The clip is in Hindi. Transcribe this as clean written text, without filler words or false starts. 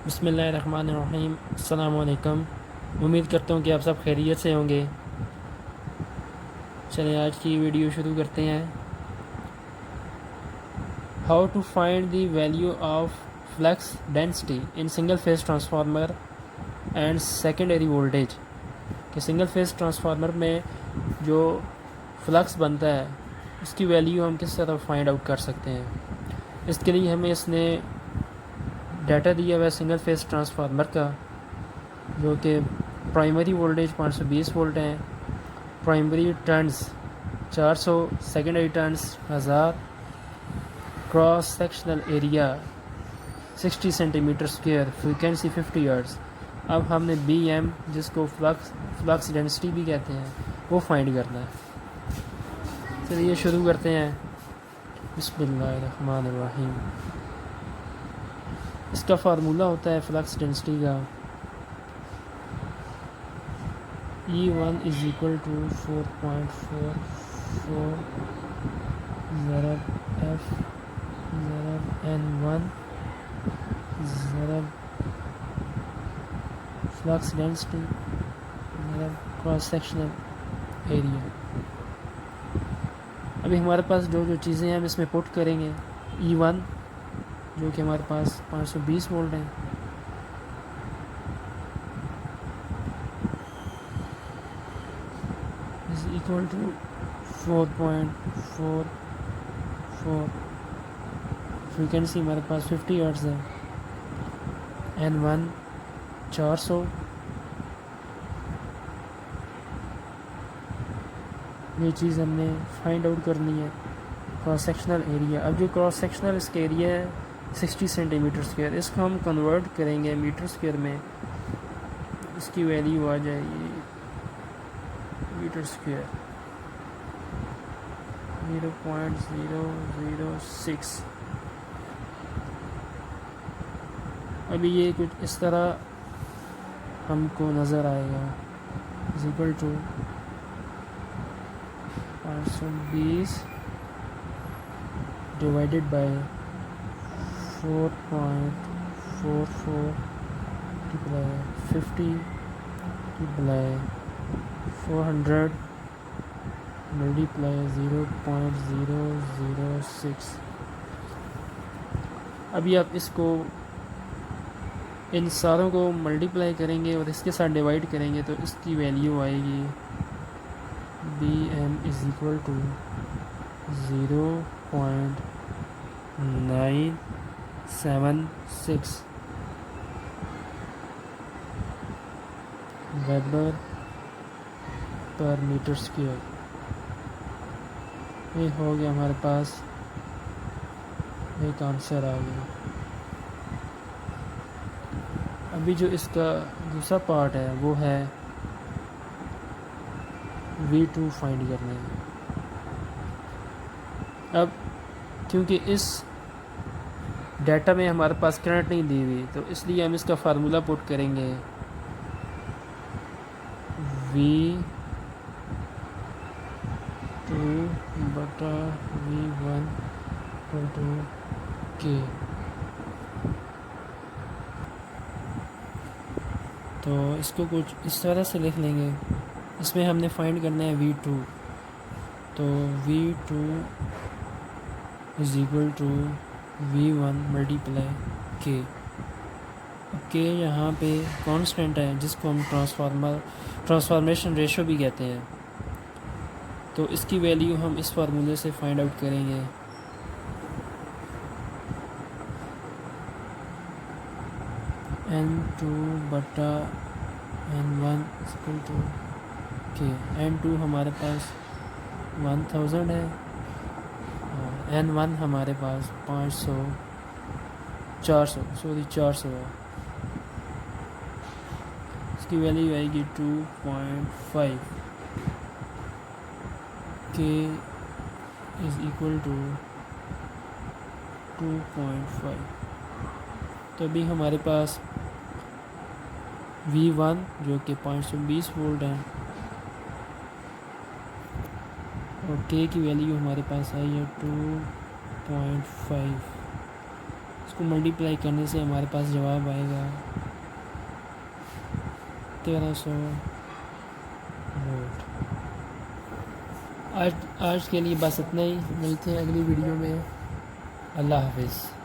बिस्मिल्लाहिर्रहमानिर्रहीम। अस्सलाम वालेकुम। उम्मीद करता हूँ कि आप सब खैरियत से होंगे। चलिए आज की वीडियो शुरू करते हैं। How to find the value of flux density in single phase transformer and secondary voltage. कि सिंगल फेज ट्रांसफार्मर में जो फ्लक्स बनता है उसकी वैल्यू हम किस तरह फाइंड आउट कर सकते हैं। इसके लिए हमें इसने डाटा दिया हुआ है सिंगल फेज ट्रांसफार्मर का, जो कि प्राइमरी वोल्टेज 520 वोल्ट हैं, primary turns 400, secondary turns 1000, cross sectional area 60 centimetre square, frequency 50 hertz. अब हमने बी एम, जिसको फ्लक्स डेंसिटी भी कहते हैं, वो फाइंड करना है। चलिए शुरू करते हैं। बिस्मिल्लाहिर्रहमानिर्रहीम। इसका फार्मूला होता है फ्लक्स डेंसिटी का E1 इज़ इक्वल टू 4.44 ज़रब F ज़रब N1 ज़रब फ्लक्स डेंसिटी ज़रब क्रॉस सेक्शनल एरिया। अभी हमारे पास जो चीज़ें हैं हम इसमें पुट करेंगे। E1 जो कि हमारे पास 520 वोल्ट हैं, इज़ इक्वल टू 4.44, फ्रीक्वेंसी हमारे पास 50 हर्ट्ज़ है, N1 400, ये चीज़ हमने फाइंड आउट करनी है। क्रॉस सेक्शनल एरिया, अब जो क्रॉस सेक्शनल इसका एरिया है 60 सेंटीमीटर स्क्वायर, इसको हम कन्वर्ट करेंगे मीटर स्क्वायर में, इसकी वैल्यू आ जाएगी मीटर स्क्वायर 0.006। अभी ये कुछ इस तरह हमको नज़र आएगा, is equal to 520 divided by 4.44 multiply 50 multiply 400 multiply 0.006। अभी आप इसको इन सारों को मल्टीप्लाई करेंगे और इसके साथ डिवाइड करेंगे तो इसकी वैल्यू आएगी BM is equal to 0.976 weber per metre square. ये हो गया हमारे पास, एक आंसर आ गया। अभी जो इसका दूसरा पार्ट है वो है V2 फाइंड करने है। अब क्योंकि इस डाटा में हमारे पास करंट नहीं दी हुई, तो इसलिए हम इसका फार्मूला पुट करेंगे V2 बटा V1 टू K। तो इसको कुछ इस तरह से लिख लेंगे। इसमें हमने फाइंड करना है V2, तो V2 is equal to V1 multiply K। अब K यहाँ पे कांस्टेंट है, जिसको हम ट्रांसफॉर्मेशन रेशो भी कहते हैं। तो इसकी वैल्यू हम इस फार्मूले से फाइंड आउट करेंगे। N2 बटा N1 equal to K। N2 हमारे पास 1000 है और N1 हमारे पास 400 है। इसकी वैल्यू आएगी 2.5। K is equal to 2.5। तो अभी हमारे पास V1 जो कि 520 वोल्ट है और K की वैल्यू हमारे पास आई है 2.5। इसको मल्टीप्लाई करने से हमारे पास जवाब आएगा 1300 वोल्ट। आज के लिए बस इतना ही, मिलते हैं अगली वीडियो में। अल्लाह हाफिज़।